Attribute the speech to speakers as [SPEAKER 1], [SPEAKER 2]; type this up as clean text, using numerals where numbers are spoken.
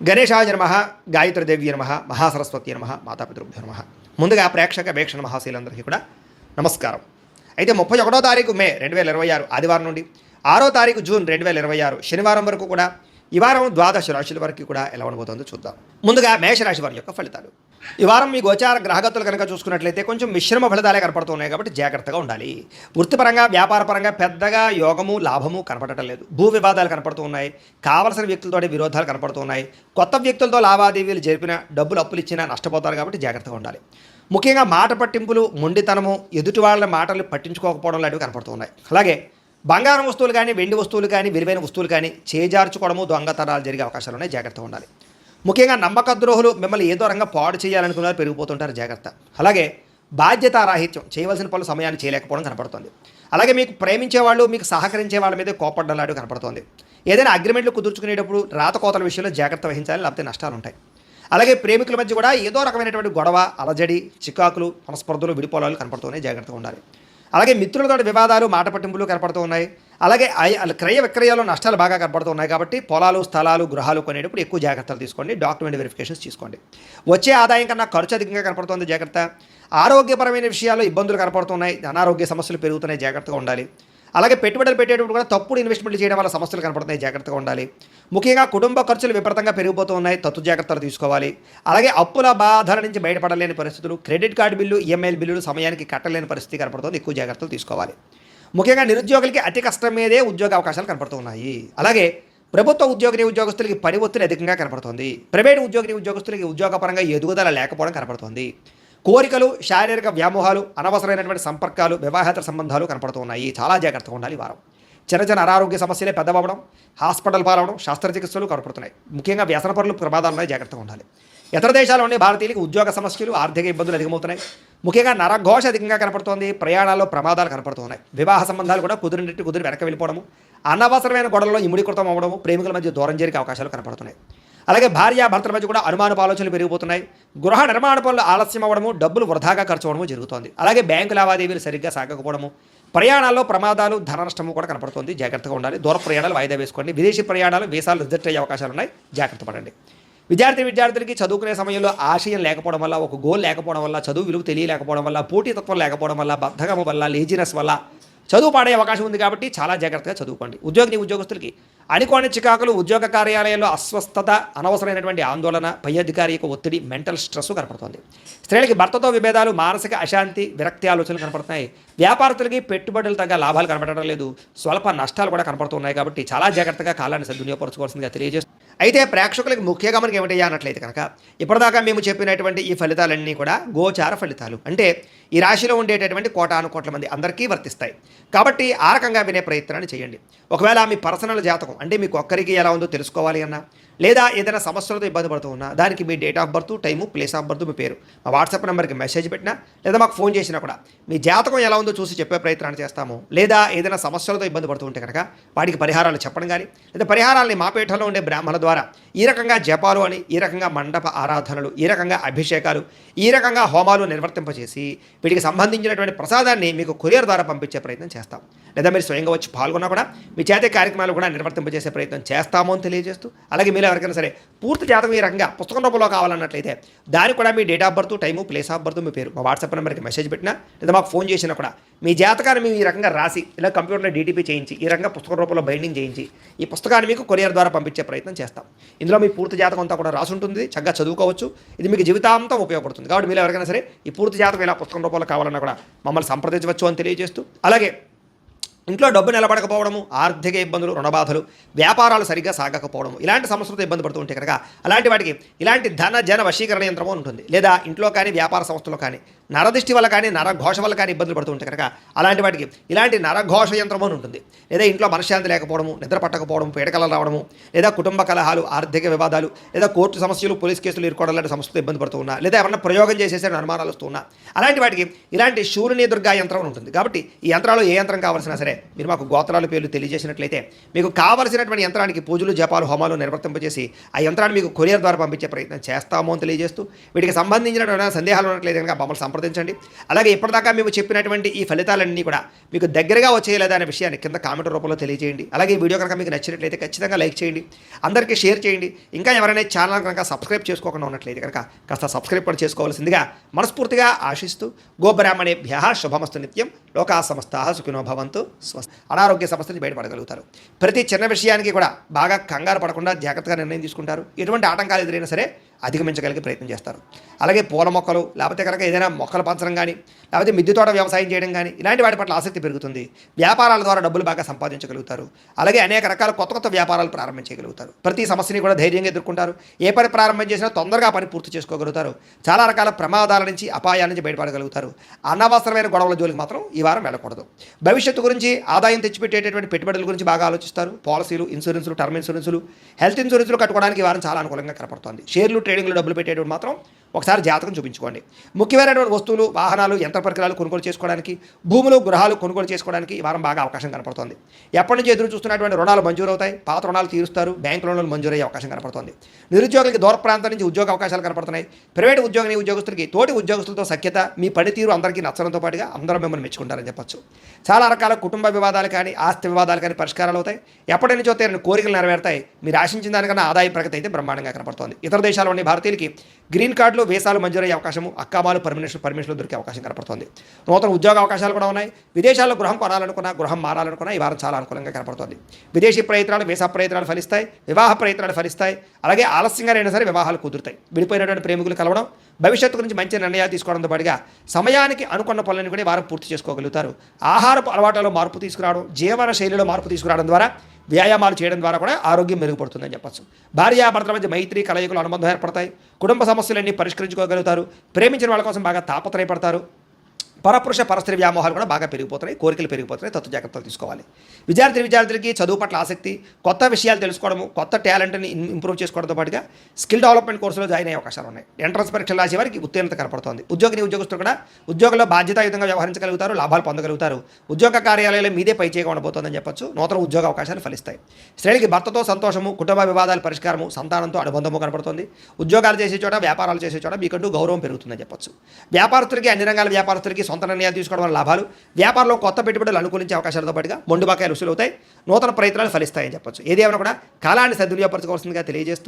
[SPEAKER 1] గణేశాయ నమః, గాయత్రీదేవి నమః, మహాసరస్వతి నమః, మాతాపితృభ్యో నమః. ముందుగా ప్రేక్షక వీక్షణ మహాశీలందరికీ కూడా నమస్కారం. అయితే 31వ తారీఖు మే 2026 ఆదివారం నుండి 6వ తారీఖు జూన్ 2026 శనివారం వరకు కూడా ఈ వారం ద్వాదశ రాశుల వరకు కూడా ఎలా ఉండబోతుందో చూద్దాం. ముందుగా మేషరాశి వారి యొక్క ఫలితాలు. ఈ వారం మీ గోచార గ్రహగతులు కనుక చూసుకున్నట్లయితే కొంచెం మిశ్రమ ఫలితాలే కనపడుతున్నాయి కాబట్టి జాగ్రత్తగా ఉండాలి. వృత్తిపరంగా వ్యాపారపరంగా పెద్దగా యోగము లాభము కనపడటం లేదు. భూ వివాదాలు కనపడుతూ ఉన్నాయి. కావలసిన వ్యక్తులతో విరోధాలు కనపడుతున్నాయి. కొత్త వ్యక్తులతో లావాదేవీలు జరిపిన డబ్బులు అప్పులు ఇచ్చినా నష్టపోతారు కాబట్టి జాగ్రత్తగా ఉండాలి. ముఖ్యంగా మాట పట్టింపులు, మొండితనము, ఎదుటి వాళ్ళ మాటలు పట్టించుకోకపోవడం లాంటివి కనపడుతున్నాయి. అలాగే బంగారం వస్తువులు కానీ, వెండి వస్తువులు కానీ, విలువైన వస్తువులు కానీ చేజార్చుకోవడము, దొంగతనాలు జరిగే అవకాశాలు ఉన్నాయి. జాగ్రత్తగా ఉండాలి. ముఖ్యంగా నమ్మక ద్రోహులు మిమ్మల్ని ఏదో రంగా పాడు చేయాలనుకున్నారు, పెరిగిపోతుంటారు. జాగ్రత్త. అలాగే బాధ్యతారాహిత్యం, చేయవలసిన పనులు సమయాన్ని చేయలేకపోవడం కనపడుతుంది. అలాగే మీకు ప్రేమించే వాళ్ళు, మీకు సహకరించే వాళ్ళ మీద కోపడ్డం లాంటివి కనపడుతుంది. ఏదైనా అగ్రిమెంట్లు కుదుర్చుకునేటప్పుడు రాతకోతల విషయంలో జాగ్రత్త వహించాలి, లేకపోతే నష్టాలు ఉంటాయి. అలాగే ప్రేమికుల మధ్య కూడా ఏదో రకమైనటువంటి గొడవ, అలజడి, చికాకులు, మనస్పర్ధలు, విడిపోలాలు కనపడుతున్నాయి. జాగ్రత్తగా ఉండాలి. అలాగే మిత్రులతో వివాదాలు, మాట పట్టింపులు కనపడుతూ ఉన్నాయి. అలాగే క్రయ విక్రయాల్లో నష్టాలు బాగా కనపడుతూ ఉన్నాయి కాబట్టి పొలాలు, స్థలాలు, గృహాలు కొనేటప్పుడు ఎక్కువ జాగ్రత్తలు తీసుకోండి. డాక్యుమెంట్ వెరిఫికేషన్స్ తీసుకోండి. వచ్చే ఆదాయం కన్నా ఖర్చు అధికంగా కనపడుతుంది. జాగ్రత్త. ఆరోగ్యపరమైన విషయాల్లో ఇబ్బందులు కనపడుతున్నాయి. అనారోగ్య సమస్యలు పెరుగుతున్నాయి. జాగ్రత్తగా ఉండాలి. అలాగే పెట్టుబడులు పెట్టేటప్పుడు కూడా తప్పుడు ఇన్వెస్ట్మెంట్లు చేయడం వల్ల సమస్యలు కనపడుతున్నాయి. జాగ్రత్తగా ఉండాలి. ముఖ్యంగా కుటుంబ ఖర్చులు విపరీతంగా పెరిగిపోతూ ఉన్నాయి. తత్తు జాగ్రత్తలు తీసుకోవాలి. అలాగే అప్పుల బాధల నుంచి బయటపడలేని పరిస్థితులు, క్రెడిట్ కార్డు బిల్లు, ఈఎంఐ బిల్లులు సమయానికి కట్టలేని పరిస్థితి కనపడుతుంది. ఎక్కువ జాగ్రత్తలు తీసుకోవాలి. ముఖ్యంగా నిరుద్యోగులకి అతి కష్టం మీదే ఉద్యోగ అవకాశాలు కనపడుతూ ఉన్నాయి. అలాగే ప్రభుత్వ ఉద్యోగస్తులకి పని ఒత్తిడి అధికంగా కనపడుతుంది. ప్రైవేటు ఉద్యోగస్తులకి ఉద్యోగపరంగా ఎదుగుదల లేకపోవడం కనపడుతుంది. కోరికలు, శారీరక వ్యామోహాలు, అనవసరమైనటువంటి సంపర్కాలు, వివాహేతర సంబంధాలు కనపడుతూ ఉన్నాయి. చాలా జాగ్రత్తగా ఉండాలి. వారం చిన్న అనారోగ్య సమస్యలే పెద్దవడం, హాస్పిటల్ పాలవడం, శస్త్రచికిత్సలు కనపడుతున్నాయి. ముఖ్యంగా వ్యసనపరులు ప్రమాదాలు ఉన్నాయి. జాగ్రత్తగా ఉండాలి. ఇతర దేశాల్లోని భారతీయులకు ఉద్యోగ సమస్యలు, ఆర్థిక ఇబ్బందులు అధికమవుతున్నాయి. ముఖ్యంగా నరఘోష అధికంగా కనపడుతోంది. ప్రయాణాల్లో ప్రమాదాలు కనపడుతున్నాయి. వివాహ సంబంధాలు కూడా కుదిరి వెనక వెళ్ళిపోవడము, అనవసరమైన గొడవల్లో ఇముడీకృతం అవ్వడము, ప్రేమికుల మధ్య దూరం జరిగే అవకాశాలు కనపడుతున్నాయి. అలాగే భార్యాభర్తల మధ్య కూడా అనుమానపు ఆలోచనలు పెరిగిపోతున్నాయి. గృహ నిర్మాణ పనులు ఆలస్యం అవ్వడము, డబ్బులు వృధాగా ఖర్చు అవ్వడము జరుగుతోంది. అలాగే బ్యాంకు లావాదేవీలు సరిగ్గా సాగకపోవడము, ప్రయాణాల్లో ప్రమాదాలు, ధన నష్టము కూడా కనపడుతుంది. జాగ్రత్తగా ఉండాలి. దూర ప్రయాణాలు వాయిదా వేసుకోండి. విదేశీ ప్రయాణాలు, వీసాలు రిజెక్ట్ అయ్యే అవకాశాలు ఉన్నాయి. జాగ్రత్త పడండి. విద్యార్థులకి చదువుకునే సమయంలో ఆశయం లేకపోవడం వల్ల, ఒక గోల్ లేకపోవడం వల్ల, చదువు విలువ తెలియలేకపోవడం వల్ల, పోటీతత్వం లేకపోవడం వల్ల, బద్ధకము వల్ల, లేజినెస్ వల్ల చదువు పాడే అవకాశం ఉంది కాబట్టి చాలా జాగ్రత్తగా చదువుకోండి. ఉద్యోగస్తులకి అనుకోని చికాకులు, ఉద్యోగ కార్యాలయాల్లో అస్వస్థత, అనవసరమైనటువంటి ఆందోళన, పై అధికారి యొక్క ఒత్తిడి, మెంటల్ స్ట్రెస్ కనపడుతుంది. స్త్రీలకి భర్తతో విభేదాలు, మానసిక అశాంతి, విరక్తి ఆలోచనలు కనపడుతున్నాయి. వ్యాపారస్తులకి పెట్టుబడులు తగ్గ లాభాలు కనపడడం లేదు. స్వల్ప నష్టాలు కూడా కనపడుతున్నాయి కాబట్టి చాలా జాగ్రత్తగా కాలాన్ని సద్వినియోగపరచుకోవాల్సిందిగా తెలియజేస్తుంది. అయితే ప్రేక్షకులకు ముఖ్య గమనిక ఏమిటయ్యా అన్నట్లయితే కనుక ఇప్పటిదాకా మేము చెప్పినటువంటి ఈ ఫలితాలన్నీ కూడా గోచార ఫలితాలు. అంటే ఈ రాశిలో ఉండేటటువంటి కోటాను కోట్ల మంది అందరికీ వర్తిస్తాయి. కాబట్టి ఆ రకంగా వినే ప్రయత్నాన్ని చేయండి. ఒకవేళ మీ పర్సనల్ జాతకం అంటే మీకు ఒక్కరికి ఎలా ఉందో తెలుసుకోవాలి అన్నా, లేదా ఏదైనా సమస్యలతో ఇబ్బంది పడుతూ ఉన్నా, దానికి మీ date of birth, time, place of birth, మీ పేరు మా వాట్సాప్ నెంబర్కి మెసేజ్ పెట్టినా, లేదా మాకు ఫోన్ చేసినా కూడా మీ జాతకం ఎలా ఉందో చూసి చెప్పే ప్రయత్నాన్ని చేస్తాము. లేదా ఏదైనా సమస్యలతో ఇబ్బంది పడుతూ ఉంటే కనుక వాటికి పరిహారాలు చెప్పడం కానీ, లేదా పరిహారాలని మా పీఠంలో ఉండే బ్రాహ్మణుల ద్వారా ఈ రకంగా జపాలు అని, ఈ రకంగా మండప ఆరాధనలు, ఈ రకంగా అభిషేకాలు, ఈ రకంగా హోమాలు నిర్వర్తింపచేసి వీటికి సంబంధించినటువంటి ప్రసాదాన్ని మీకు కొరియర్ ద్వారా పంపించే ప్రయత్నం చేస్తాం. లేదా మీరు స్వయంగా వచ్చి పాల్గొన్నా కూడా మీ చేతే కార్యక్రమాలు కూడా నిర్వర్తింపజేసే ప్రయత్నం చేస్తాము అని తెలియజేస్తూ, అలాగే మీరు ఎవరికైనా సరే పూర్తి జాతకం ఈ రకంగా పుస్తకం రూపంలో కావాలన్నట్లయితే దానికి కూడా మీ date of birth, time, place of birth, మీ పేరు మా వాట్సాప్ నెంబర్కి మెసేజ్ పెట్టినా, లేదా మాకు ఫోన్ చేసినా కూడా మీ జాతకాన్ని మేము ఈ రకంగా రాసి, ఇలా కంప్యూటర్లో డీటీపీ చేయించి, ఈ రకంగా పుస్తకం రూపంలో బైండింగ్ చేయించి ఈ పుస్తకాన్ని మీకు కొరియర్ ద్వారా పంపించే ప్రయత్నం చేస్తాం. ఇందులో మీ పూర్తి జాతకం అంతా కూడా రాసి ఉంటుంది. చక్కగా చదువుకోవచ్చు. ఇది మీకు జీవితాంతం ఉపయోగపడుతుంది. కాబట్టి మీరు ఎవరికైనా సరే ఈ పూర్తి జాతకం ఇలా పుస్తకం రూపంలో కావాలన్నా కూడా మమ్మల్ని సంప్రదించవచ్చు అని తెలియజేస్తూ, అలాగే ఇంట్లో డబ్బు నిలబడకపోవడము, ఆర్థిక ఇబ్బందులు, రుణబాధలు, వ్యాపారాలు సరిగ్గా సాగకపోవడము, ఇలాంటి సమస్యలతో ఇబ్బంది పడుతూ ఉంటే కనుక అలాంటి వాటికి ఇలాంటి ధన జన వశీకరణ యంత్రము ఉంటుంది. లేదా ఇంట్లో కానీ వ్యాపార సంస్థలో కానీ నరదృష్టి వల్ల కానీ, నరఘోష వల్ల కానీ ఇబ్బందులు పడుతూ ఉంటే కనుక అలాంటి వాటికి ఇలాంటి నరఘోష యంత్రము అని ఉంటుంది. లేదా ఇంట్లో మనశ్శాంతి లేకపోవడము, నిద్ర పట్టకపోవడం, పీడకలు రావడము, లేదా కుటుంబ కలహాలు, ఆర్థిక వివాదాలు, లేదా కోర్టు సమస్యలు, పోలీస్ కేసులు ఇరుకోవడం లాంటి సమస్యలతో ఇబ్బంది పడుతూ ఉన్నా, లేదా ఎవరైనా ప్రయోగం చేసేసరికి అనుమానాలు వస్తూ ఉన్నా, అలాంటి వాటికి ఇలాంటి శూలిని దుర్గా యంత్రం ఉంటుంది. కాబట్టి ఈ యంత్రాలు ఏ యంత్రం కావాల్సినా సరే మీరు మాకు గోత్రాల పేర్లు తెలియజేసినట్లయితే మీకు కావలసినటువంటి యంత్రానికి పూజలు జపాలు హోమాలు నిర్వర్తింపజేసి ఆ యంత్రాన్ని మీకు కొరియర్ ద్వారా పంపించే ప్రయత్నం చేస్తాము అని తెలియజేస్తూ వీటికి సంబంధించిన సందేహాలు ఉన్నట్లయితే కనుక మమ్మల్ని సంప్రదించండి. అలాగే ఇప్పటిదాకా మేము చెప్పినటువంటి ఈ ఫలితాలన్నీ కూడా మీకు దగ్గరగా వచ్చేయలేదా అనే విషయాన్ని కింద కామెంట్ రూపంలో తెలియజేయండి. అలాగే ఈ వీడియో కనుక మీకు నచ్చినట్లయితే ఖచ్చితంగా లైక్ చేయండి, అందరికీ షేర్ చేయండి. ఇంకా ఎవరైనా ఛానల్ కనుక సబ్స్క్రైబ్ చేసుకోకుండా ఉన్నట్లయితే కనుక కాస్త సబ్స్క్రైబ్ కూడా చేసుకోవాల్సిందిగా మనస్ఫూర్తిగా ఆశిస్తూ గోబ్రాహ్మణేభ్యః శుభమస్తు నిత్యం లోకా సమస్తాః సుఖినో భవంతు స్వస్తి. అనారోగ్య సమస్యలు బయటపడగలుగుతారు. ప్రతి చిన్న విషయానికి కూడా బాగా కంగారు పడకుండా జాగ్రత్తగా నిర్ణయం తీసుకుంటారు. ఎటువంటి ఆటంకాలు ఎదురైనా సరే అధిగమించగలిగే ప్రయత్నం చేస్తారు. అలాగే పూల మొక్కలు లేకపోతే కనుక ఏదైనా మొక్కలు పంచడం కానీ లేకపోతే మిద్దె తోట వ్యవసాయం చేయడం కానీ ఇలాంటి వాటి పట్ల ఆసక్తి పెరుగుతుంది. వ్యాపారాల ద్వారా డబ్బులు బాగా సంపాదించగలుగుతారు. అలాగే అనేక రకాల కొత్త వ్యాపారాలు ప్రారంభించగలుగుతారు. ప్రతి సమస్యని కూడా ధైర్యంగా ఎదుర్కొంటారు. ఏ పని ప్రారంభం చేసినా తొందరగా పని పూర్తి చేసుకోగలుగుతారు. చాలా రకాల ప్రమాదాల నుంచి అపాయాల నుంచి బయటపడగలుగుతారు. అనవసరమైన గొడవల జోలికి మాత్రం ఈ వారం వెళ్ళకూడదు. భవిష్యత్తు గురించి ఆదాయం తెచ్చిపెట్టేటటువంటి పెట్టుబడుల గురించి బాగా ఆలోచిస్తారు. పాలసీలు, ఇన్సూరెన్సులు, టర్మ్ ఇన్సూరెన్సులు, హెల్త్ ఇన్సూరెన్సులు కట్టుకోవడానికి ఈ వారం చాలా అనుకూలంగా కనపడుతోంది. షేర్లు ట్రేడింగ్లో డబ్బులు పెట్టేటప్పుడు మాత్రం ఒకసారి జాతకం చూపించుకోండి. ముఖ్యమైనటువంటి వస్తువులు, వాహనాలు, యంత్ర పరికరాలు కొనుగోలు చేసుకోవడానికి, భూములు, గృహాలు కొనుగోలు చేసుకోవడానికి ఈ వారం బాగా అవకాశం కనపడుతోంది. ఎప్పటి నుంచి ఎదురు చూస్తున్నటువంటి రుణాలు మంజూరు అవుతాయి. పాత రుణాలు తీరుస్తారు. బ్యాంకు లోన్లు మంజూరయ్యే అవకాశం కనపడుతోంది. నిరుద్యోగులకి దూర ప్రాంతం నుంచి ఉద్యోగ అవకాశాలు కనపడుతున్నాయి. ప్రైవేట్ ఉద్యోగస్తులకి తోటి ఉద్యోగస్తులతో సఖ్యత, మీ పనితీరు అందరికీ నచ్చడంతో పాటుగా అందరూ మిమ్మల్ని మెచ్చుకుంటారని చెప్పొచ్చు. చాలా రకాల కుటుంబ వివాదాలు కానీ ఆస్తి వివాదాలు కానీ పరిష్కారాలు అవుతాయి. ఎప్పటి నుంచో తీరని కోరికలు నెరవేరుతాయి. మీరు ఆశించిన దానికన్నా ఆదాయ ప్రగతి అయితే బ్రహ్మాండంగా కనపడుతోంది. ఇతర దేశాల్లోని భారతీయులకి గ్రీన్ కార్డులు, వీసాలు మంజూరయ్యే అవకాశము, అక్కామాలు, పర్మిషన్లు దొరికే అవకాశం కనపడుతోంది. నూతన ఉద్యోగ అవకాశాలు కూడా ఉన్నాయి. విదేశాల్లో గృహం కొనాలనుకున్నా, గృహం మారాలనుకున్నా ఈ వారం చాలా అనుకూలంగా కనపడుతోంది. విదేశీ ప్రయత్నాలు, వీసా ప్రయత్నాలు ఫలిస్తాయి. వివాహ ప్రయత్నాలు ఫలిస్తాయి. అలాగే ఆలస్యంగా అయినా సరే వివాహాలు కుదురుతాయి. విడిపోయినటువంటి ప్రేమికులు కలవడం, భవిష్యత్తు గురించి మంచి నిర్ణయాలు తీసుకోవడంతో పాటుగా సమయానికి అనుకున్న పనులను కూడా వారం పూర్తి చేసుకోగలుగుతారు. ఆహారపు అలవాట్లలో మార్పు తీసుకురావడం, జీవన శైలిలో మార్పు తీసుకురావడం ద్వారా, వ్యాయామాలు చేయడం ద్వారా కూడా ఆరోగ్యం మెరుగుపడుతుందని చెప్పచ్చు. భార్యాభర్తల మధ్య మైత్రి, కలయికలు, అనుబంధం ఏర్పడతాయి. కుటుంబ సమస్యలన్నీ పరిష్కరించుకోగలుగుతారు. ప్రేమించిన వాళ్ళ కోసం బాగా తాపత్రయపడతారు. పరపురుష పరస్త్రీ వ్యామోహాలు కూడా బాగా పెరిగిపోతున్నాయి. కోరికలు పెరిగిపోతున్నాయి. తత్వ జాగ్రత్తలు తీసుకోవాలి. విద్యార్థులకి చదువు పట్ల ఆసక్తి, కొత్త విషయాలు తెలుసుకోవడము, కొత్త టాలెంట్ని ఇంప్రూవ్ చేసుకోవడంతో పాటుగా స్కిల్ డెవలప్మెంట్ కోర్సులో జాయిన్ అయ్యే అవకాశాలు ఉన్నాయి. ఎంట్రన్స్ పరీక్షలు రాసే వారికి ఉత్తీర్ణత కనపడుతోంది. ఉద్యోగస్తులు కూడా ఉద్యోగంలో బాధ్యతాయుతంగా వ్యవహరించగలుగుతారు. లాభాలు పొందగలుగుతారు. ఉద్యోగ కార్యాలయాలు మీదే పైచేయగా ఉండబోతోందని చెప్పొచ్చు. నూతన ఉద్యోగ అవకాశాలు ఫలిస్తాయి. స్త్రీలకి భర్తతో సంతోషము, కుటుంబ వివాదాల పరిష్కారము, సంతానంతో అనుబంధము కనపడుతుంది. ఉద్యోగాలు చేసే చోట, వ్యాపారాలు చేసే చోట మీకంటూ గౌరవం పెరుగుతుందని చెప్పొచ్చు. వ్యాపారస్తులకి, అన్ని రంగాల వ్యాపారస్తులకి సొంత నిర్ణయాలు తీసుకోవడం వల్ల లాభాలు, వ్యాపారంలో కొత్త పెట్టుబడులు అనుకూలించే అవకాశాలతో పాటుగా మొండు బకాయిలు వసూలు అవుతాయి. నూతన ప్రయత్నాలు ఫలిస్తాయని చెప్పొచ్చు. ఏదేమైనా కూడా కాలాన్ని సద్వినియోగపరచుకోవాల్సిందిగా తెలియజేస్తూ